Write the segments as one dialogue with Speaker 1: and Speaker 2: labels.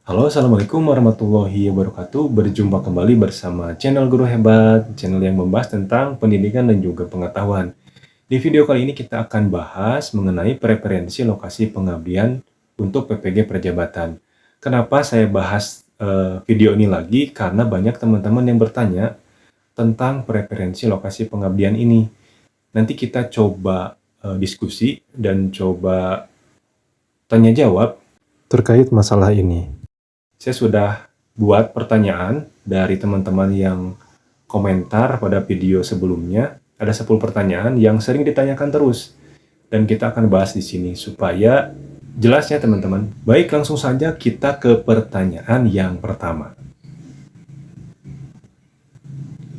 Speaker 1: Halo, Assalamualaikum warahmatullahi wabarakatuh. Berjumpa kembali bersama channel Guru Hebat, channel yang membahas tentang pendidikan dan juga pengetahuan. Di video kali ini kita akan bahas mengenai preferensi lokasi pengabdian untuk PPG Perjabatan. Kenapa saya bahas video ini lagi? Karena banyak teman-teman yang bertanya tentang preferensi lokasi pengabdian ini. Nanti kita coba diskusi dan coba tanya jawab terkait masalah ini. Saya sudah buat pertanyaan dari teman-teman yang komentar pada video sebelumnya. Ada 10 pertanyaan yang sering ditanyakan terus. Dan kita akan bahas di sini supaya jelas ya teman-teman. Baik, langsung saja kita ke pertanyaan yang pertama.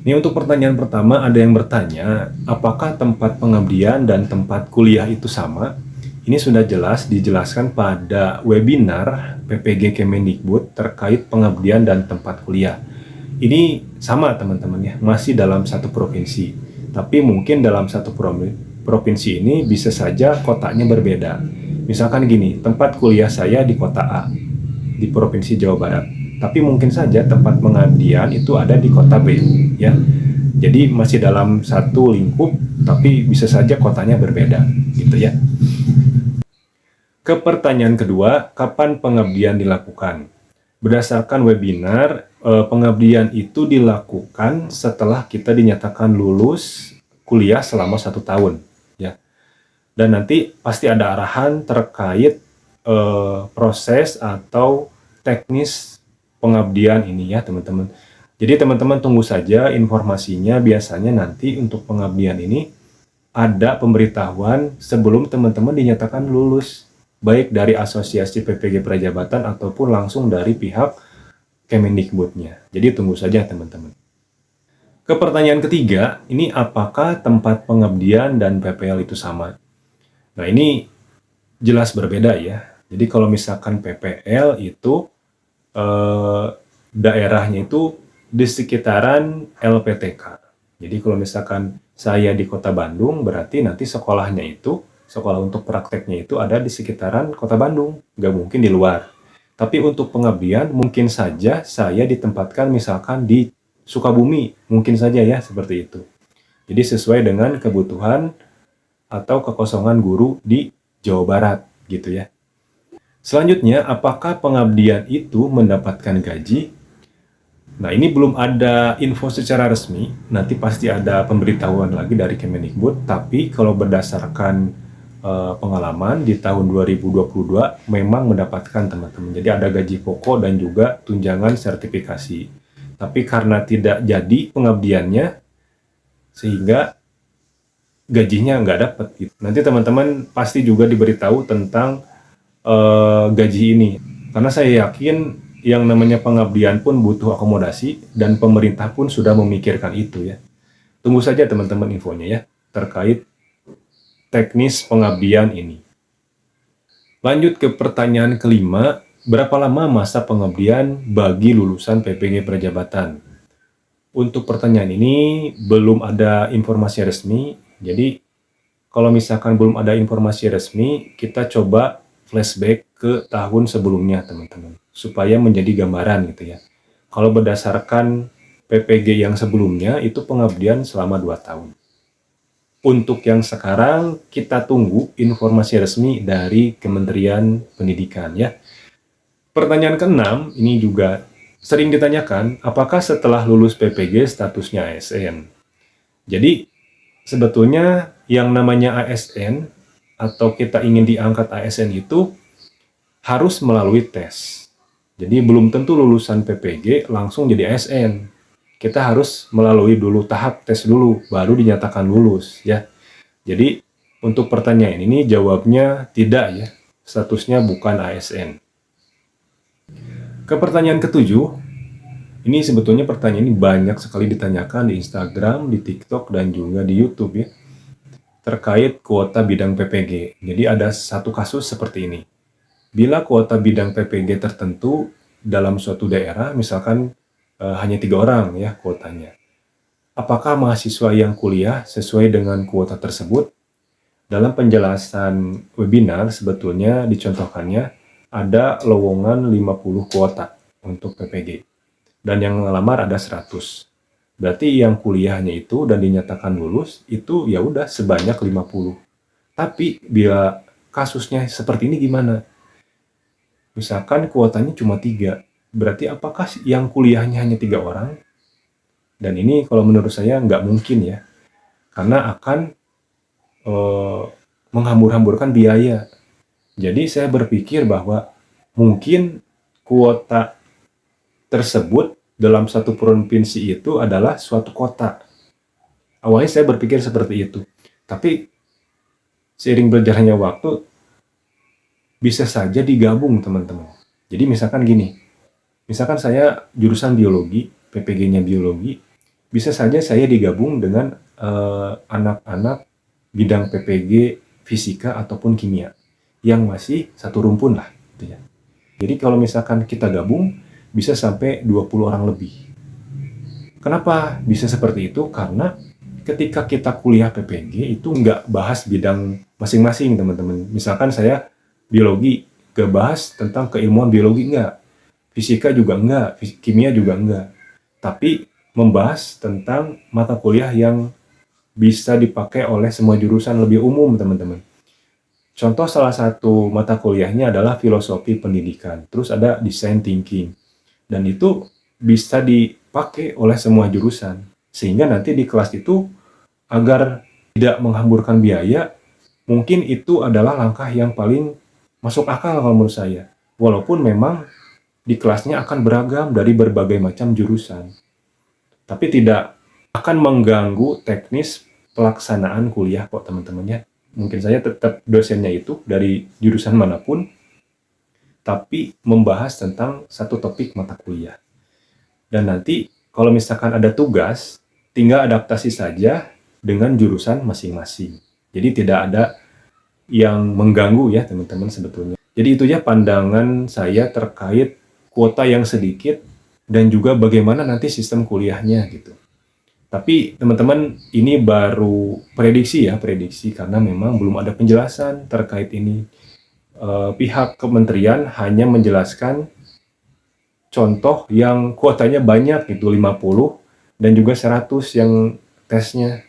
Speaker 1: Ini untuk pertanyaan pertama ada yang bertanya, apakah tempat pengabdian dan tempat kuliah itu sama? Ini sudah jelas dijelaskan pada webinar PPG Kemendikbud terkait pengabdian dan tempat kuliah. Ini sama teman-teman ya, masih dalam satu provinsi. Tapi mungkin dalam satu provinsi ini bisa saja kotanya berbeda. Misalkan gini, tempat kuliah saya di kota A, di Provinsi Jawa Barat. Tapi mungkin saja tempat pengabdian itu ada di kota B, ya. Jadi masih dalam satu lingkup, tapi bisa saja kotanya berbeda, gitu ya. Ke pertanyaan kedua, kapan pengabdian dilakukan? Berdasarkan webinar, pengabdian itu dilakukan setelah kita dinyatakan lulus kuliah selama 1 tahun, ya. Dan nanti pasti ada arahan terkait proses atau teknis pengabdian ini ya teman-teman. Jadi teman-teman tunggu saja informasinya, biasanya nanti untuk pengabdian ini ada pemberitahuan sebelum teman-teman dinyatakan lulus, baik dari Asosiasi PPG Perjabatan ataupun langsung dari pihak Kemendikbudnya. Jadi tunggu saja teman-teman. Ke pertanyaan ketiga, ini apakah tempat pengabdian dan PPL itu sama? Nah ini jelas berbeda ya. Jadi kalau misalkan PPL itu daerahnya itu di sekitaran LPTK. Jadi kalau misalkan saya di kota Bandung, berarti nanti sekolahnya itu sekolah untuk prakteknya itu ada di sekitaran kota Bandung, nggak mungkin di luar. Tapi untuk pengabdian mungkin saja saya ditempatkan misalkan di Sukabumi, mungkin saja ya seperti itu. Jadi sesuai dengan kebutuhan atau kekosongan guru di Jawa Barat gitu ya. Selanjutnya, apakah pengabdian itu mendapatkan gaji? Nah, ini belum ada info secara resmi, nanti pasti ada pemberitahuan lagi dari Kemendikbud, tapi kalau berdasarkan pengalaman di tahun 2022 memang mendapatkan teman-teman. Jadi ada gaji pokok dan juga tunjangan sertifikasi. Tapi karena tidak jadi pengabdiannya, sehingga gajinya nggak dapat. Gitu. Nanti teman-teman pasti juga diberitahu tentang gaji ini. Karena saya yakin yang namanya pengabdian pun butuh akomodasi dan pemerintah pun sudah memikirkan itu ya. Tunggu saja teman-teman infonya ya terkait teknis pengabdian ini. Lanjut ke pertanyaan kelima, berapa lama masa pengabdian bagi lulusan PPG Perjabatan? Untuk pertanyaan ini belum ada informasi resmi, jadi kalau misalkan belum ada informasi resmi, kita coba flashback ke tahun sebelumnya teman-teman, supaya menjadi gambaran gitu ya. Kalau berdasarkan PPG yang sebelumnya, itu pengabdian selama 2 tahun. Untuk yang sekarang, kita tunggu informasi resmi dari Kementerian Pendidikan ya. Pertanyaan ke-6, ini juga sering ditanyakan, apakah setelah lulus PPG statusnya ASN? Jadi, sebetulnya yang namanya ASN, atau kita ingin diangkat ASN itu, harus melalui tes. Jadi, belum tentu lulusan PPG langsung jadi ASN. Kita harus melalui dulu tahap tes dulu, baru dinyatakan lulus ya. Jadi untuk pertanyaan ini jawabnya tidak ya, statusnya bukan ASN. Ke pertanyaan ketujuh, ini sebetulnya pertanyaan ini banyak sekali ditanyakan di Instagram, di TikTok, dan juga di YouTube ya, terkait kuota bidang PPG. Jadi ada satu kasus seperti ini. Bila kuota bidang PPG tertentu dalam suatu daerah, misalkan hanya 3 orang ya kuotanya. Apakah mahasiswa yang kuliah sesuai dengan kuota tersebut? Dalam penjelasan webinar sebetulnya dicontohkannya ada lowongan 50 kuota untuk PPG. Dan yang ngelamar ada 100. Berarti yang kuliahnya itu dan dinyatakan lulus itu ya udah sebanyak 50. Tapi bila kasusnya seperti ini gimana? Misalkan kuotanya cuma 3. Berarti apakah yang kuliahnya hanya 3 orang? Dan ini kalau menurut saya nggak mungkin ya. Karena akan menghambur-hamburkan biaya. Jadi saya berpikir bahwa mungkin kuota tersebut dalam satu provinsi itu adalah suatu kota. Awalnya saya berpikir seperti itu. Tapi seiring berjalannya waktu bisa saja digabung, teman-teman. Jadi misalkan gini. Misalkan saya jurusan biologi, PPG-nya biologi, bisa saja saya digabung dengan anak-anak bidang PPG fisika ataupun kimia yang masih satu rumpun lah gitu ya. Jadi kalau misalkan kita gabung bisa sampai 20 orang lebih. Kenapa bisa seperti itu? Karena ketika kita kuliah PPG itu nggak bahas bidang masing-masing, teman-teman. Misalkan saya biologi, nggak bahas tentang keilmuan biologi, nggak. Fisika juga nggak, kimia juga nggak. Tapi membahas tentang mata kuliah yang bisa dipakai oleh semua jurusan lebih umum, teman-teman. Contoh salah satu mata kuliahnya adalah filosofi pendidikan. Terus ada design thinking. Dan itu bisa dipakai oleh semua jurusan. Sehingga nanti di kelas itu agar tidak menghamburkan biaya, mungkin itu adalah langkah yang paling masuk akal kalau menurut saya. Walaupun memang di kelasnya akan beragam dari berbagai macam jurusan. Tapi tidak akan mengganggu teknis pelaksanaan kuliah kok, teman-teman ya. Mungkin saya tetap dosennya itu dari jurusan manapun, tapi membahas tentang satu topik mata kuliah. Dan nanti kalau misalkan ada tugas, tinggal adaptasi saja dengan jurusan masing-masing. Jadi tidak ada yang mengganggu ya teman-teman sebetulnya. Jadi itu ya pandangan saya terkait kuota yang sedikit dan juga bagaimana nanti sistem kuliahnya gitu. Tapi teman-teman ini baru prediksi karena memang belum ada penjelasan terkait ini. Pihak kementerian hanya menjelaskan contoh yang kuotanya banyak gitu 50 dan juga 100 yang tesnya.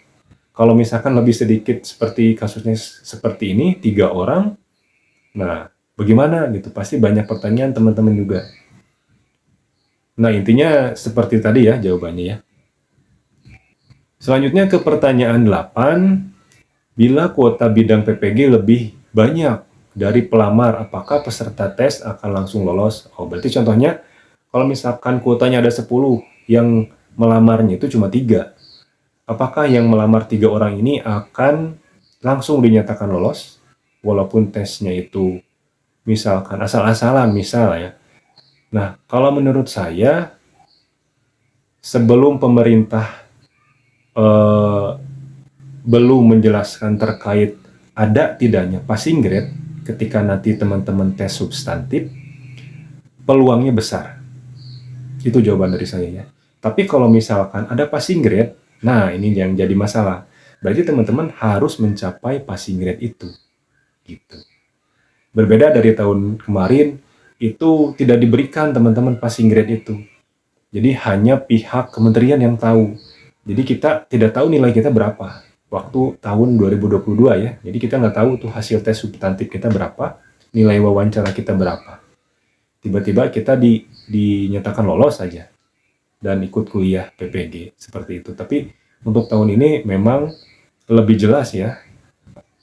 Speaker 1: Kalau misalkan lebih sedikit seperti kasusnya seperti ini 3 orang, nah bagaimana gitu, pasti banyak pertanyaan teman-teman juga. Nah intinya seperti tadi ya jawabannya ya. Selanjutnya ke pertanyaan 8, bila kuota bidang PPG lebih banyak dari pelamar, apakah peserta tes akan langsung lolos? Oh, berarti contohnya, kalau misalkan kuotanya ada 10, yang melamarnya itu cuma 3. Apakah yang melamar 3 orang ini akan langsung dinyatakan lolos? Walaupun tesnya itu misalkan asal-asalan, misal ya. Nah, kalau menurut saya, sebelum pemerintah belum menjelaskan terkait ada tidaknya passing grade ketika nanti teman-teman tes substantif, peluangnya besar. Itu jawaban dari saya ya. Tapi kalau misalkan ada passing grade, nah ini yang jadi masalah. Berarti teman-teman harus mencapai passing grade itu. Gitu. Berbeda dari tahun kemarin, itu tidak diberikan teman-teman passing grade itu. Jadi hanya pihak kementerian yang tahu. Jadi kita tidak tahu nilai kita berapa waktu tahun 2022 ya. Jadi kita nggak tahu tuh hasil tes substantif kita berapa, nilai wawancara kita berapa. Tiba-tiba kita dinyatakan lolos saja dan ikut kuliah PPG seperti itu. Tapi untuk tahun ini memang lebih jelas ya,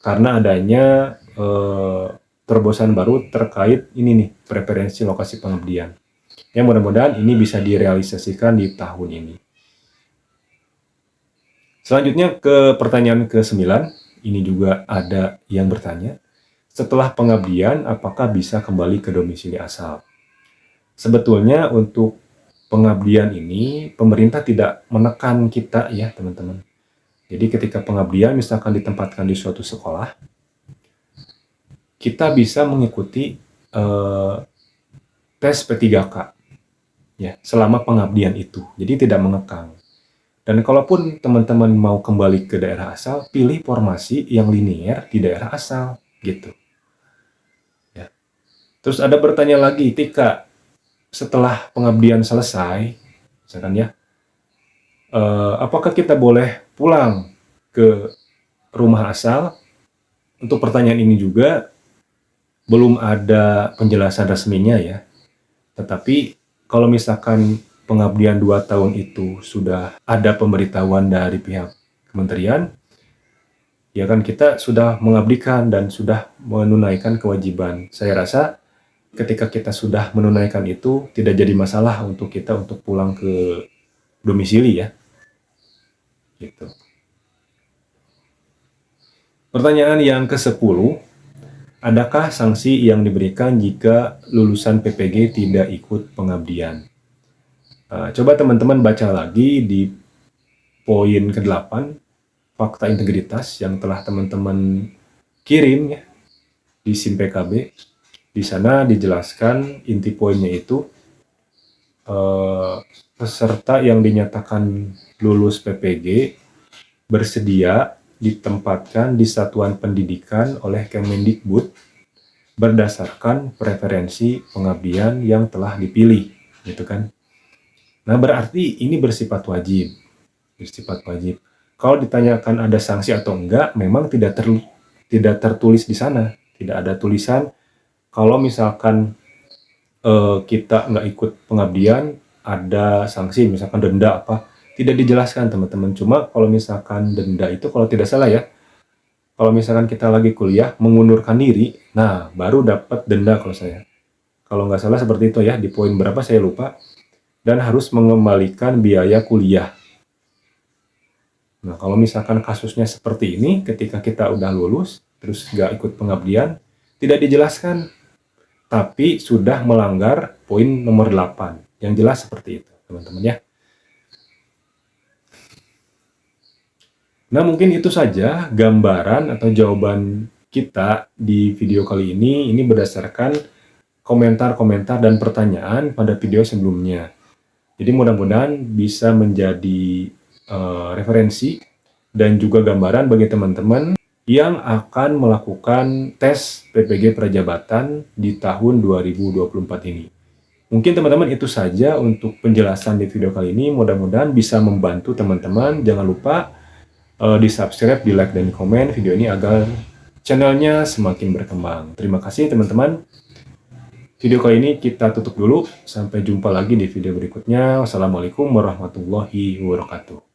Speaker 1: karena adanya terobosan baru terkait ini nih, preferensi lokasi pengabdian. Yang mudah-mudahan ini bisa direalisasikan di tahun ini. Selanjutnya ke pertanyaan ke-9, ini juga ada yang bertanya, setelah pengabdian apakah bisa kembali ke domisili asal? Sebetulnya untuk pengabdian ini pemerintah tidak menekan kita ya teman-teman. Jadi ketika pengabdian misalkan ditempatkan di suatu sekolah, kita bisa mengikuti tes P3K ya selama pengabdian itu. Jadi tidak mengekang. Dan kalaupun teman-teman mau kembali ke daerah asal, pilih formasi yang linier di daerah asal, gitu. Ya. Terus ada bertanya lagi, Tika, setelah pengabdian selesai, misalkan ya, apakah kita boleh pulang ke rumah asal? Untuk pertanyaan ini juga belum ada penjelasan resminya ya. Tetapi kalau misalkan pengabdian 2 tahun itu sudah ada pemberitahuan dari pihak kementerian, ya kan kita sudah mengabdikan dan sudah menunaikan kewajiban. Saya rasa ketika kita sudah menunaikan itu tidak jadi masalah untuk kita untuk pulang ke domisili ya. Gitu. Pertanyaan yang ke-10, adakah sanksi yang diberikan jika lulusan PPG tidak ikut pengabdian? Coba teman-teman baca lagi di poin ke-8, fakta integritas yang telah teman-teman kirim ya di SIM PKB. Di sana dijelaskan inti poinnya itu peserta yang dinyatakan lulus PPG bersedia ditempatkan di satuan pendidikan oleh Kemendikbud berdasarkan preferensi pengabdian yang telah dipilih, gitu kan. Nah, berarti ini bersifat wajib. Kalau ditanyakan ada sanksi atau enggak, memang tidak tertulis di sana. Tidak ada tulisan kalau misalkan kita nggak ikut pengabdian, ada sanksi, misalkan denda apa. Tidak dijelaskan teman-teman. Cuma kalau misalkan denda itu kalau tidak salah ya, kalau misalkan kita lagi kuliah mengundurkan diri, nah baru dapat denda kalau saya. Kalau nggak salah seperti itu ya, di poin berapa saya lupa. Dan harus mengembalikan biaya kuliah. Nah kalau misalkan kasusnya seperti ini, ketika kita udah lulus, terus nggak ikut pengabdian, tidak dijelaskan. Tapi sudah melanggar poin nomor 8. Yang jelas seperti itu teman-teman ya. Nah, mungkin itu saja gambaran atau jawaban kita di video kali ini. Ini berdasarkan komentar-komentar dan pertanyaan pada video sebelumnya. Jadi mudah-mudahan bisa menjadi referensi dan juga gambaran bagi teman-teman yang akan melakukan tes PPG Prajabatan di tahun 2024 ini. Mungkin teman-teman itu saja untuk penjelasan di video kali ini. Mudah-mudahan bisa membantu teman-teman. Jangan lupa di subscribe, di like, dan di komen video ini agar channelnya semakin berkembang. Terima kasih teman-teman. Video kali ini kita tutup dulu. Sampai jumpa lagi di video berikutnya. Wassalamualaikum warahmatullahi wabarakatuh.